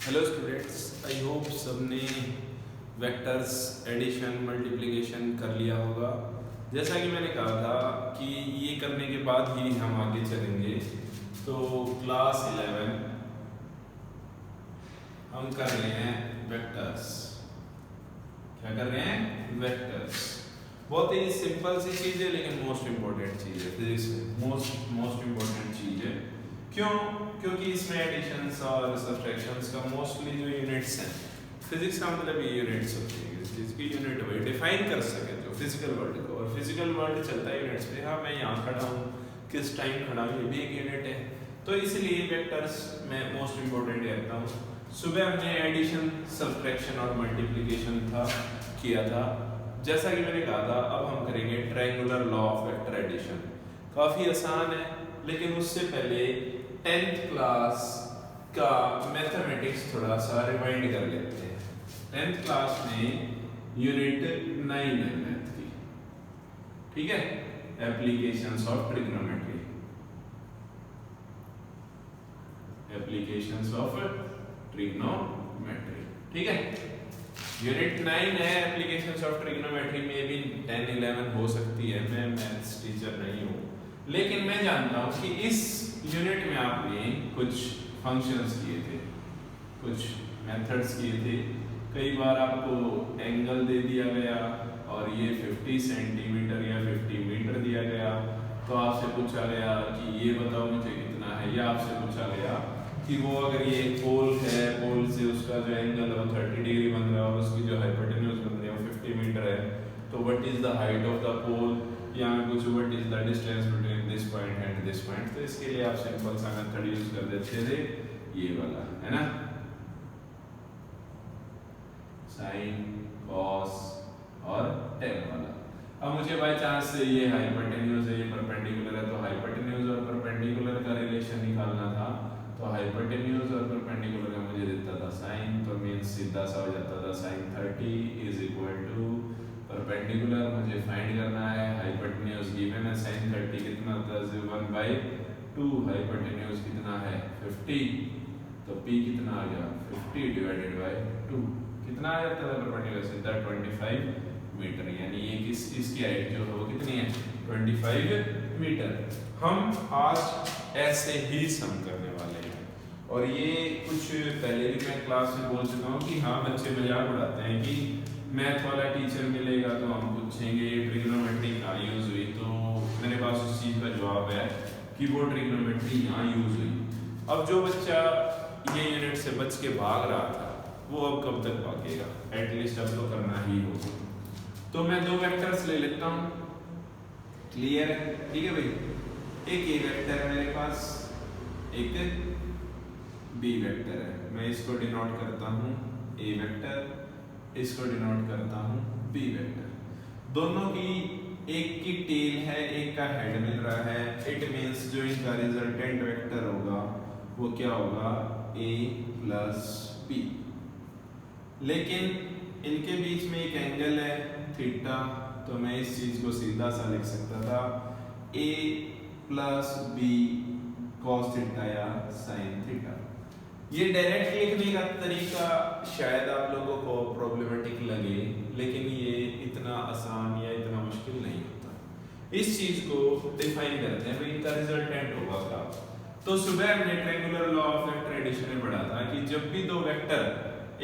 Hello students, I hope सबने vectors addition multiplication कर लिया होगा। जैसा कि मैंने कहा था कि ये करने के बाद ही हम आगे चलेंगे। तो क्लास 11 हम कर रहे हैं वेक्टर्स। क्या कर रहे हैं? वेक्टर्स। बहुत ही सिंपल सी चीज़ है लेकिन मोस्ट इम्पोर्टेंट चीज़ है फिजिक्स में। मोस्ट इम्पोर्टेंट चीज़ है। क्यों? क्योंकि इसमें एडिशंस और सब्ट्रैक्शंस का मोस्टली जो यूनिट्स हैं, फिजिक्स का मतलब ये यूनिट्स होती है, इस चीज़ की यूनिट वही डिफाइन कर सके जो फिजिकल वर्ल्ड को, और फिजिकल वर्ल्ड चलता है यूनिट्स पे। हाँ, मैं यहाँ खड़ा हूँ, किस टाइम खड़ा हूँ, ये भी एक यूनिट है। तो इसलिए वेक्टर्स मैं मोस्ट इम्पोर्टेंट कहता हूँ। सुबह हमने एडिशन, सब्ट्रैक्शन और मल्टीप्लिकेशन किया था। जैसा कि मैंने कहा था, अब हम करेंगे triangular law of vector addition. काफ़ी आसान है, लेकिन उससे पहले 10th क्लास का मैथमेटिक्स थोड़ा सा रिवाइंड कर लेते हैं। 10th क्लास में यूनिट 9 है मैथ की, ठीक है? Applications of trigonometry, applications of trigonometry, ठीक है? यूनिट 9 है एप्लीकेशंस ऑफ ट्रिग्नोमेट्री में भी 10, 11 हो सकती है। मैं मैथ्स टीचर नहीं हूँ, लेकिन मैं जानता हूँ कि इस यूनिट में आपने कुछ फंक्शंस किए थे, कुछ मेथड्स किए थे। कई बार आपको एंगल दे दिया गया और ये 50 सेंटीमीटर या 50 मीटर दिया गया, तो आपसे पूछा गया कि ये बताओ मुझे कितना है, या आपसे पूछा गया कि वो अगर ये पोल है, पोल से उसका जो एंगल है वो 30 डिग्री बन रहा है और उसकी जो हाइपोटेन्यूज बन रही है वो 50 मीटर है, तो what is the height of the pole, या कुछ what is the distance between this point and this point. तो इसके लिए आप सिंपल सा मेथड यूज कर देते थे, ये वाला है ना, साइन, कॉस और टेन वाला। अब मुझे बाय चांस से ये हाइपोटेन्यूज है, ये परपेंडिकुलर है, तो हाइपोटेन्यूज और परपेंडिकुलर का रिलेशन निकालना था। तो हाइपोटेन्यूज और परपेंडिकुलर का मुझे देता था साइन, तो मींस सीधा सा हो जाता था sine 30 is equal to perpendicular मुझे फाइंड करना है, हाइपोटेन्यूज गिवन है साइन 30 कितना होता है 1/2, हाइपोटेन्यूज कितना है 50, तो p कितना आ गया 50 डिवाइडेड बाय 2, कितना आ जाता है परपेंडिकुलर सीधा 25 मीटर, यानी ये इसकी हाइट जो है वो कितनी है 25 मीटर। हम आज ऐसे ही सम करने वाले हैं, और ये कुछ पहले भी मैं क्लास में बोल चुका हूँ कि हाँ, बच्चे मजाक उड़ाते हैं कि मैथ वाला टीचर मिलेगा तो हम पूछेंगे ट्रिग्नोमेट्री कहाँ यूज हुई, तो मेरे पास उस चीज़ का जवाब है कि वो ट्रिग्नोमेट्री यहाँ यूज हुई। अब जो बच्चा ये यूनिट से बच के भाग रहा था वो अब कब तक भागेगा? एटलीस्ट अब तो करना ही होगा। तो मैं दो वेक्टर्स ले लेता हूँ, क्लियर है? ठीक है भाई, एक ए वेक्टर है मेरे पास, एक बी वेक्टर है। मैं इसको डिनोट करता हूँ ए वेक्टर, इसको डिनोट करता हूँ बी वेक्टर। दोनों की एक की टेल है, एक का हेड मिल रहा है। इट मींस जो इनका रिजल्टेंट वेक्टर होगा वो क्या होगा a प्लस बी। लेकिन इनके बीच में एक एंगल है थीटा, तो मैं इस चीज को सीधा सा लिख सकता था a plus b cos theta या साइन थीटा। ये डायरेक्ट लिखने का तरीका शायद आप लोगों को प्रॉब्लमेटिक लगे, लेकिन ये इतना आसान या इतना मुश्किल नहीं होता। इस चीज को डिफाइन करते हैं भाई, इनका रिजल्टेंट होगा क्या। तो सुबह हमने triangular law of vector addition में पढ़ा था कि जब भी दो वेक्टर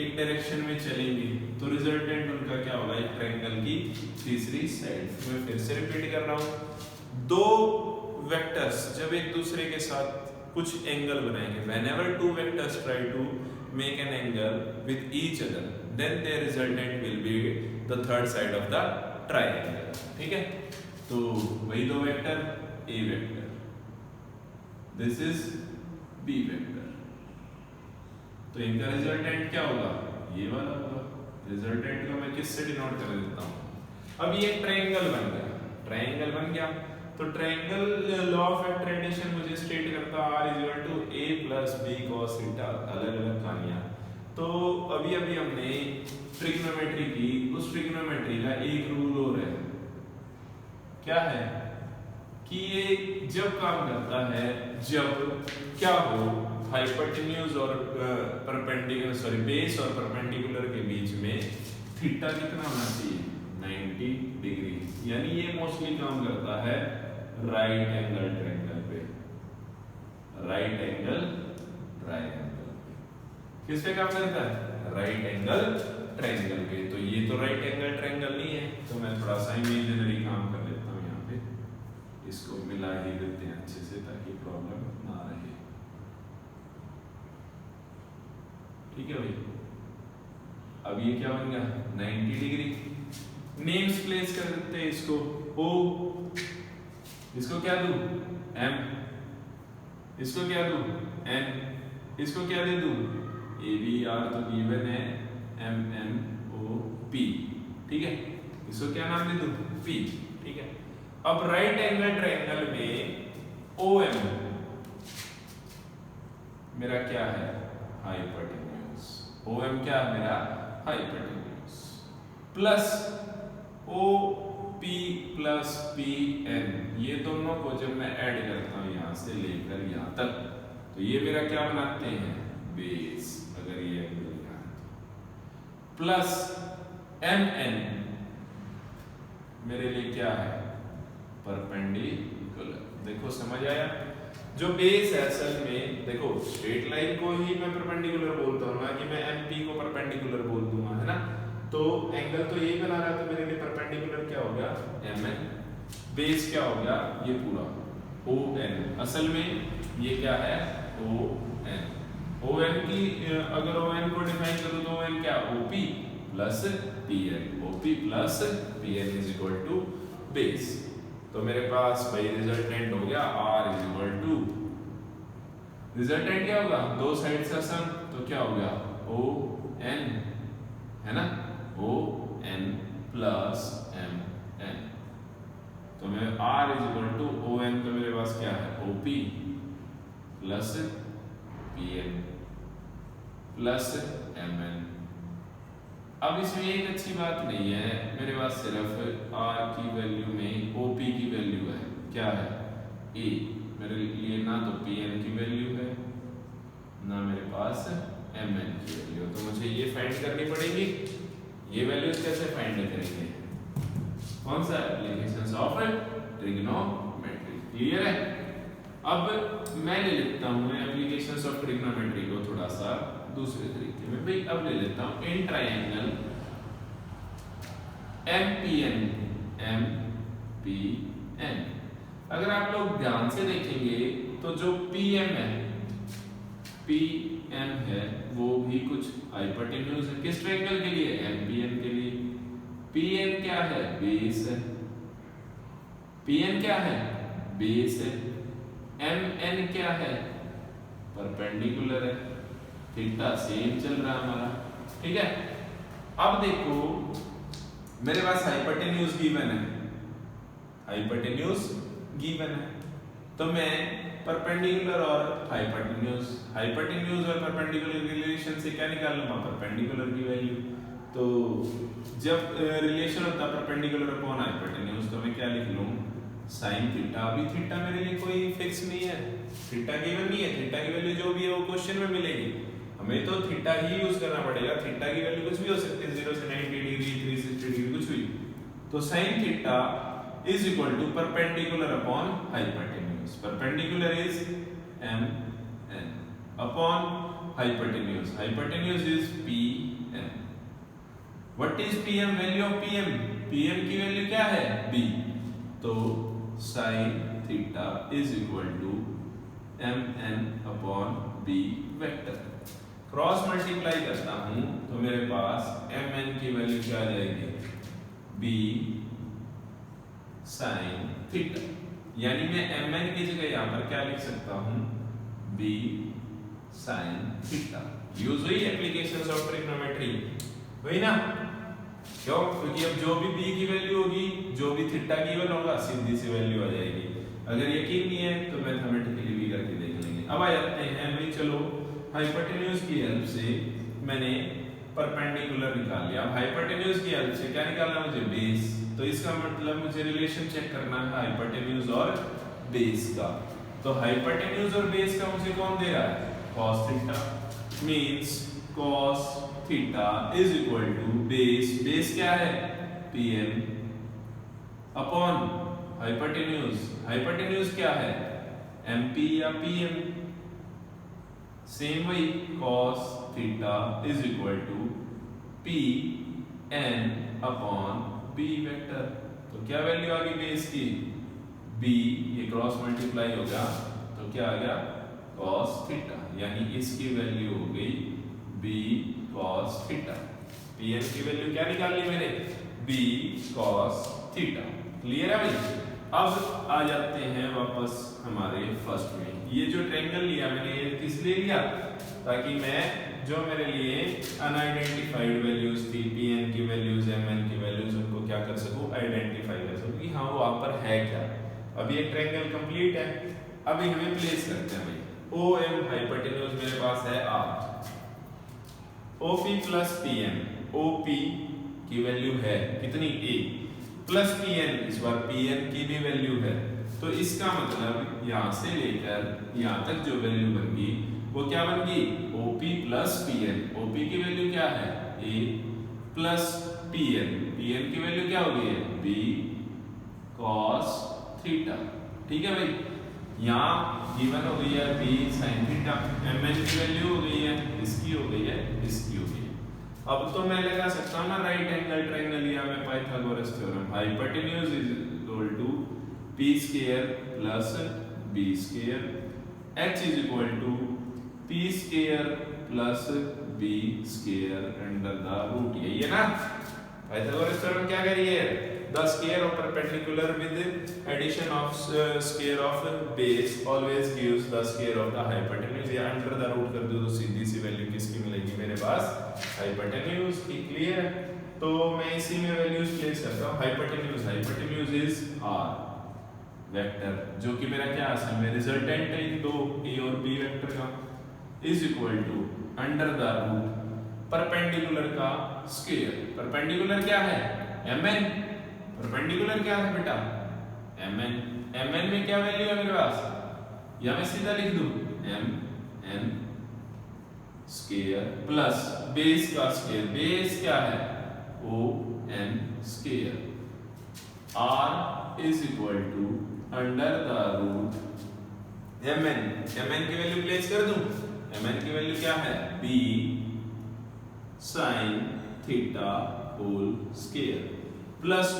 एक डायरेक्शन में चलेंगे तो रिजल्टेंट उनका क्या होगा, एक ट्रायंगल की तीसरी साइड। मैं फिर से रिपीट कर रहा हूँ, दो वेक्टर्स जब एक दूसरे के साथ कुछ एंगल बनाएंगे, whenever two vectors try to make an angle with each other, then their resultant will be the third side of the triangle, ठीक है? तो वही दो vector a vector, this is b vector, तो इनका रिजल्टेंट क्या होगा, ये वाला होगा। रिजल्टेंट को मैं किससे डिनोट कर देता हूँ? अब ये ट्रायंगल बन गया, ट्रायंगल बन गया, तो triangle law of vector addition मुझे स्टेट करता r equal to a plus b cos theta. अलग अलग कहानियां। तो अभी अभी हमने ट्रिग्नोमेट्री की, उस ट्रिग्नोमेट्री का एक रूल और है, क्या है कि ये जब काम करता है जब क्या हो, हाइपोटेन्यूज और परपेंडिकुलर सॉरी बेस और परपेंडिकुलर के बीच में थीटा कितना होना चाहिए 90 डिग्री, यानी ये मोस्टली काम करता है राइट एंगल ट्रायंगल पे, राइट एंगल ट्रायंगल किस पे काम करता है राइट एंगल ट्रायंगल पे। तो ये तो राइट एंगल ट्रायंगल नहीं है, तो मैं थोड़ा सा इमेजिनरी काम कर लेता हूँ यहाँ पे, इसको मिला ही देते हैं अच्छे से ताकि प्रॉब्लम ना रहे। ठीक है भाई, अब ये क्या बन गया 90 डिग्री। नेम्स प्लेस कर देते हैं इसको O, इसको क्या दूं M, इसको क्या दूं N, इसको क्या दे दूं ABR तो गिवन है MNOP, ठीक है, इसको क्या नाम दे दूं P, ठीक है। अब राइट एंगल ट्रायंगल में OM मेरा क्या है हाइपोटेन्यूज, OM क्या है मेरा hypotenuse, plus OP plus PN, ये दोनों को जब मैं ऐड करता हूं यहां से लेकर यहां तक, तो ये मेरा क्या बनाते हैं बेस, अगर ये एंगल यहां प्लस MN मेरे लिए क्या है परपेंडिकुलर। देखो समझ आया, जो बेस है असल में देखो स्ट्रेट लाइन को ही मैं परपेंडिकुलर बोलता हूं ना कि मैं MP को परपेंडिकुलर बोल दूंगा, है ना। तो एंगल तो यही बना रहा है, तो मेरे लिए परपेंडिकुलर क्या हो गया MN, बेस क्या हो गया ये पूरा ON, असल में ये क्या है ON। ON की अगर ON को डिफाइन करूं तो ON क्या OP plus PN, OP plus PN is equal to base. तो मेरे पास भाई रिजल्टेंट हो गया R is equal to, resultant क्या होगा दो साइड का सम, तो क्या हो गया ON, है ना ON प्लस MN। तो मैं R is equal to ON, तो मेरे पास क्या है OP plus PN plus MN। अब इसमें एक अच्छी बात नहीं है, मेरे पास सिर्फ R की वैल्यू में OP की वैल्यू है, क्या है A, मेरे लिए ना तो PN की वैल्यू है ना मेरे पास MN की वैल्यू, तो मुझे ये फाइंड करनी पड़ेगी। ये वैल्यूज कैसे फाइंड करेंगे, कौन सा एप्लीकेशंस ऑफ ट्रिग्नोमेट्री, क्लियर है। अब मैं ले लेता हूं एप्लीकेशंस ऑफ ट्रिग्नोमेट्री को थोड़ा सा दूसरे तरीके में भाई, अब ले लेता हूं इन ट्रायंगल MPN। अगर आप लोग ध्यान से देखेंगे तो जो PM है वो भी कुछ हाइपोटेन्यूज है, किस ट्रायंगल के लिए MPN के लिए। PN क्या है बेस है, PN क्या है बेस है, MN क्या है परपेंडिकुलर है, थीटा सेम चल रहा है हमारा, ठीक है। अब देखो मेरे पास हाइपोटेन्यूज गिवन है, हाइपोटेन्यूज गिवन है, तो मैं परपेंडिकुलर और हाइपोटेन्यूज और परपेंडिकुलर की रिलेशन से क्या निकाल लूंगा परपेंडिकुलर की वैल्यू। तो जब रिलेशन होता है परपेंडिकुलर अपॉन हाइपोटेन्यूज, तो मैं क्या लिख लूं साइन थीटा। अभी थीटा मेरे लिए कोई फिक्स नहीं है, थीटा गिवन नहीं है, थीटा की वैल्यू जो भी है वो क्वेश्चन में मिलेगी, हमें तो थीटा ही यूज करना पड़ेगा। थीटा की वैल्यू कुछ भी हो सकती है, 0 से 90 डिग्री 360 डिग्री कुछ भी। तो sine theta is equal to perpendicular upon hypotenuse, perpendicular is MN upon hypotenuse, hypotenuse is PN। What is PM, value of PM की वैल्यू क्या है B, तो sine theta is equal to MN upon B vector. Cross multiply करता हूं तो मेरे पास MN की value क्या आ जाएगी B साइन थीटा, यानी मैं MN की जगह यहां पर क्या लिख सकता हूं B साइन थीटा। यूज हुई एप्लीकेशंस ऑफ ट्रिग्नोमेट्री, वही ना, क्यों, क्योंकि अब जो भी B की वैल्यू होगी, जो भी थीटा गिवन होगा, सीधी सी वैल्यू आ जाएगी। अगर यकीन नहीं है तो मैथमेटिकली भी करके देख लेंगे। अब आ जाते हैं भाई, चलो हाइपोटेन्यूज की हेल्प से मैंने परपेंडिकुलर निकाल लिया। अब हाइपोटेन्यूज की हेल्प से क्या निकालना मुझे बेस, तो इसका मतलब मुझे रिलेशन चेक करना है हाइपोटेन्यूज और बेस का। तो हाइपोटेन्यूज और बेस का मुझे कौन दे रहा है cos theta means cos theta is equal to base क्या है pn अपॉन हाइपोटेन्यूज क्या है mp या pm सेम वही cos theta is equal to pn upon b vector. तो क्या वैल्यू आ गई बेस की b, ये क्रॉस मल्टीप्लाई होगा तो क्या आ गया cos थीटा, यानी इसकी वैल्यू हो गई b cos थीटा। pn की वैल्यू क्या निकाल ली मैंने b cos थीटा। क्लियर है भाई। अब आ जाते हैं वापस हमारे फर्स्ट में। ये जो ट्रायंगल लिया मैंने ये किस लिए लिया, ताकि मैं जो मेरे लिए अनआइडेंटिफाइड वैल्यूज थी pn की वैल्यूज mn की वैल्यूज उनको क्या कर सकूं आइडेंटिफाई कर सकूं कि हाँ वो वहां पर है क्या। अब ये ट्रायंगल कंप्लीट है। अभी हमें प्लेस करते हैं भाई OM हाइपोटेन्यूज मेरे पास है R, OP plus PN, OP की वैल्यू है कितनी A प्लस PN, इस बार PN की भी वैल्यू है। तो इसका मतलब यहां से लेकर यहां तक जो वैल्यू बन गई वो क्या बन गई OP प्लस PN। OP की वैल्यू क्या है A प्लस PN, PN की वैल्यू क्या हो गई है B cos थीटा। ठीक है भाई। यहाँ गिवन हो गई है b sin थीटा, mn की वैल्यू हो गई है इसकी हो गई है इसकी हो गई है। अब तो मैं लगा सकता हूँ ना राइट एंगल ट्रायंगल या मैं Pythagoras theorem hypotenuse is equal to p square plus b square, h is equal to p square plus b square under the root. यही है ना पाइथागोरस थ्योरम क्या कह रही है, the square of perpendicular with addition of square of base always gives the square of the hypotenuse। या under the root कर दो तो सीधी सी वैल्यू किसकी मिलेगी मेरे पास हाइपोटेन्यूज की। क्लियर है। तो मैं इसी में वैल्यूज प्लेस करता हूं। हाइपोटेन्यूज इज r वेक्टर जो कि मेरा क्या है मैं रिजल्टेंट है इन दो a और b वेक्टर का, is equal to under the root perpendicular का स्क्वायर। परपेंडिकुलर क्या है mn, परपेंडिकुलर क्या है बेटा mn में क्या वैल्यू है मेरे पास, या मैं सीधा लिख दूं mn स्क्वायर प्लस बेस का स्क्वायर, बेस क्या है on square, r is equal to under the root mn की वैल्यू प्लेस कर दूं। mn की वैल्यू क्या है b sin theta whole square plus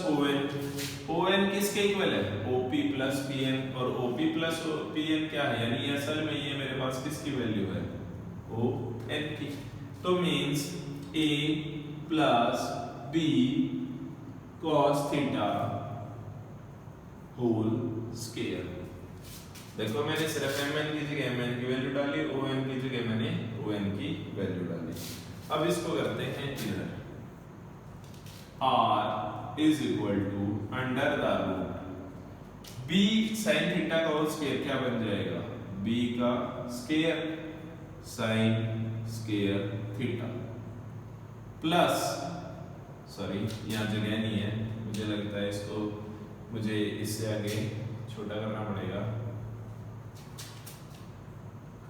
ON किसके इक्वल है OP प्लस PN, और OP प्लस PN क्या है यानी असल में ये मेरे पास किसकी वैल्यू है ON की। तो means A plus B cos theta whole square. देखो मैंने सिर्फ mn की जगह mn की वैल्यू डाली, ON की जगह मैंने ON की वैल्यू डाली। अब इसको करते हैं इधर R is equal to under the root b sin theta का होल स्क्वायर क्या बन जाएगा b का square sin square theta plus sorry यहाँ जगह नहीं है मुझे लगता है इसको मुझे इससे आगे छोटा करना पड़ेगा।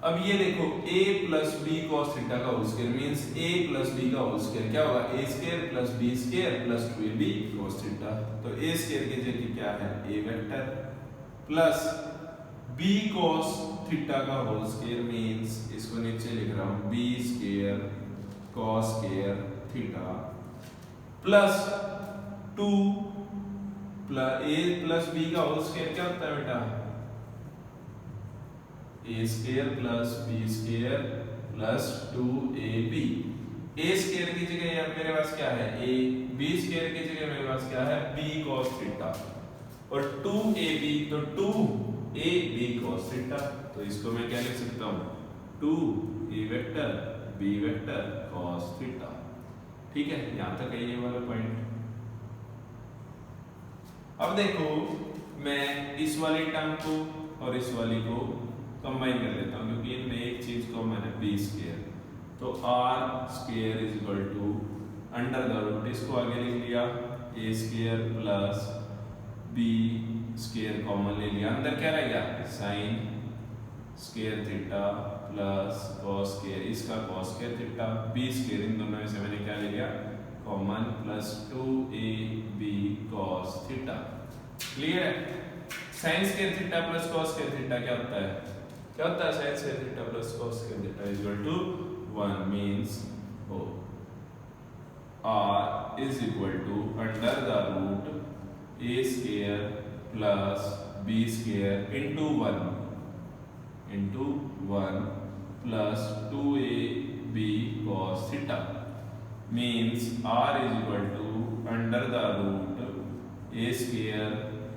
अब ये देखो a plus b cos theta का whole square means a plus b का होल स्क्वायर क्या होगा a square plus b square plus 2ab cos theta. तो a स्क्वायर की जगह क्या है a vector plus b cos theta का होल स्क्वायर मींस इसको नीचे लिख रहा हूं b square cos square theta plus 2 plus a plus b का होल स्क्वायर क्या होता है बेटा a square plus b square plus 2ab। a square की जगह यार मेरे पास क्या है a, b स्क्वायर की जगह मेरे पास क्या है b cos थीटा और 2ab तो 2ab cos थीटा। तो इसको मैं क्या लिख सकता हूं 2a vector b vector cos theta. ठीक है यहां तक है ये वाला पॉइंट। अब देखो मैं इस वाली टर्म को और इस वाली को कंबाइन कर लेता हूं क्योंकि इनमें एक चीज को मैंने b स्क्वायर तो r square is equal to under the root इसको आगे लिख लिया a square plus b square common ले लिया अंदर क्या रहेगा sin square theta plus cos square, इसका cos square theta, B square, इन दोनों में से मैंने क्या ले लिया कॉमन, प्लस 2ab cos थीटा। क्लियर है? Sine square theta plus cos square theta क्या होता है? क्या होता है sine square theta plus cos square theta is equal to 1 means oh r is equal to under the root a square plus b square into 1 plus 2ab cos theta means r is equal to under the root a square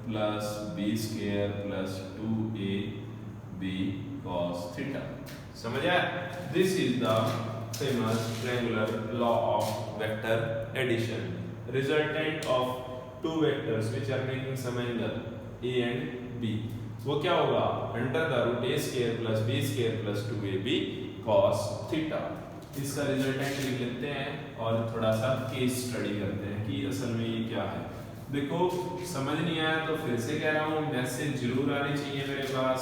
plus b square plus 2ab cos theta। समझ आया? This is the famous triangular law of vector addition, resultant of two vectors which are making some angle a and b। वो क्या होगा? Under the root a square plus b square plus 2ab cos theta. इसका resultant लिख लेते हैं और थोड़ा सा केस स्टडी करते हैं कि असल में ये क्या है। देखो समझ नहीं आया तो फिर से कह रहा हूँ, मैसेज जरूर आनी चाहिए मेरे पास,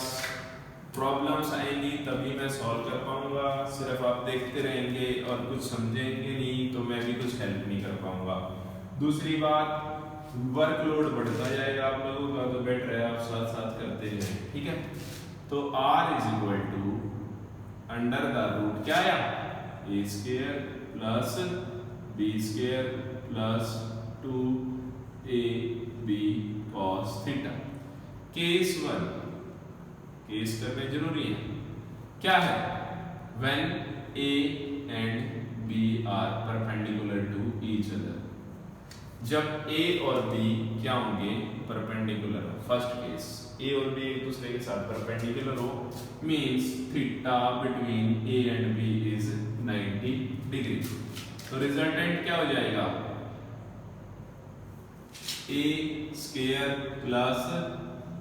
प्रॉब्लम्स आएंगी तभी मैं सॉल्व कर पाऊंगा। सिर्फ आप देखते रहेंगे और कुछ समझेंगे नहीं तो मैं भी कुछ हेल्प नहीं कर पाऊंगा। दूसरी बात, वर्कलोड बढ़ता जाएगा आप लोगों का, तो बेटर है आप साथ साथ करते रहें, ठीक है। तो r is equal to under the root क्या आया a square plus b square plus 2ab cos theta. Case 1 case करने जरूरी है, क्या है? when a and b are perpendicular to each other, जब a और b क्या होंगे? परपेंडिकुलर। फर्स्ट केस a और b एक दूसरे के साथ परपेंडिकुलर हो means theta between a and b is 90 degree. तो रिजल्टेंट क्या हो जाएगा? a square plus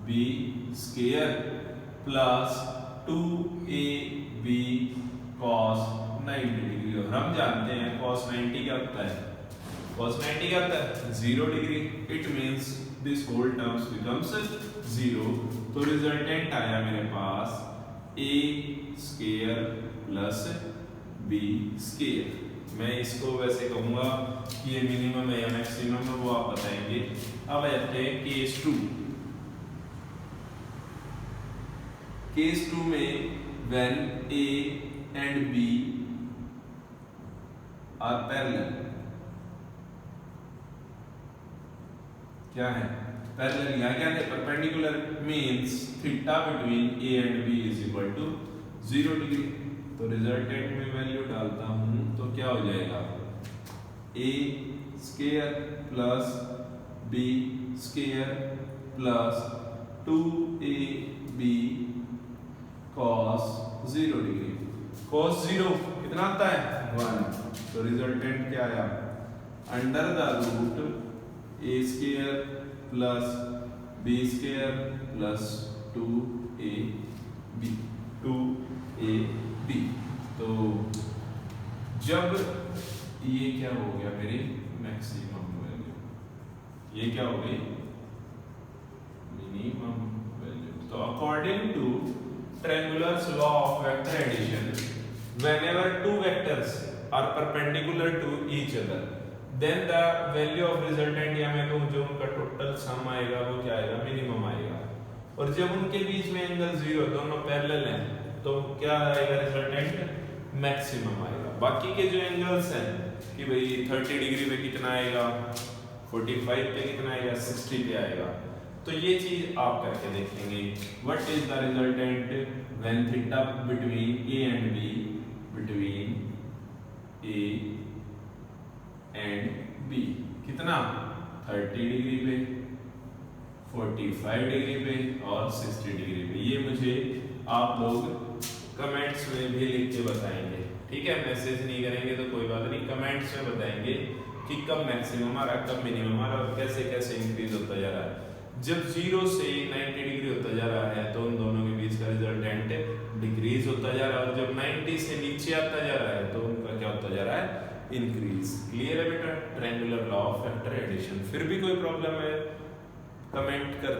b square plus 2ab cos 90 degree. और हम जानते हैं cos 90 क्या होता है? cos 90 क्या होता है? 0 degree. It means this whole terms becomes 0। तो रिजल्टेंट आया मेरे पास a square plus b square. मैं इसको वैसे कहूंगा कि ये मिनिमम है या मैक्सिमम है वो आप बताएंगे। अब आते हैं केस 2। केस 2 में when a and b are parallel, क्या है? पैरेलल। यहाँ क्या है? Perpendicular means theta between a and b is equal to 0 degree. तो रिजल्टेंट में वैल्यू डालता हूं तो क्या हो जाएगा? a square plus b square plus 2ab cos 0 degree. cos 0 कितना आता है? 1। तो रिजल्टेंट क्या आया? Under the root a square plus b square plus 2ab। तो जब ये क्या हो गया मेरी मैक्सिमम वैल्यू, ये क्या हो गई? Minimum value. तो according to triangular's law of vector addition, whenever two vectors are perpendicular to each other, then the value of resultant या मैं कहूँ जो उनका टोटल सम आएगा वो क्या आएगा? मिनिमम आएगा। और जब उनके बीच में एंगल 0, दोनों पैरेलल हैं, तो क्या आएगा? रिजल्टेंट मैक्सिमम आएगा। बाकी के जो एंगल्स हैं कि भाई 30 डिग्री पे कितना आएगा, 45 पे कितना आएगा, 60 पे आएगा। तो ये चीज आप करके देखेंगे। What is the resultant when theta between a and b, between a and b कितना? 30 डिग्री पे, 45 डिग्री पे और 60 डिग्री पे। ये मुझे आप लोग कमेंट्स में भी लिख के बताएंगे, ठीक है? मैसेज नहीं करेंगे तो कोई बात नहीं, कमेंट्स में बताएंगे कि कब मैक्सिमम आ रहा है, कब मिनिमम आ रहा है और कैसे कैसे इंक्रीज होता जा रहा है। जब 0 से 90 डिग्री होता जा रहा है तो उन दोनों के बीच का रिजल्टेंट डिक्रीज होता जा रहा है, और जब 90 से नीचे आता जा रहा है तो उनका क्या होता जा रहा है? इंक्रीज। क्लियर है बेटा? Triangular law of vector addition. फिर भी कोई प्रॉब्लम है कमेंट कर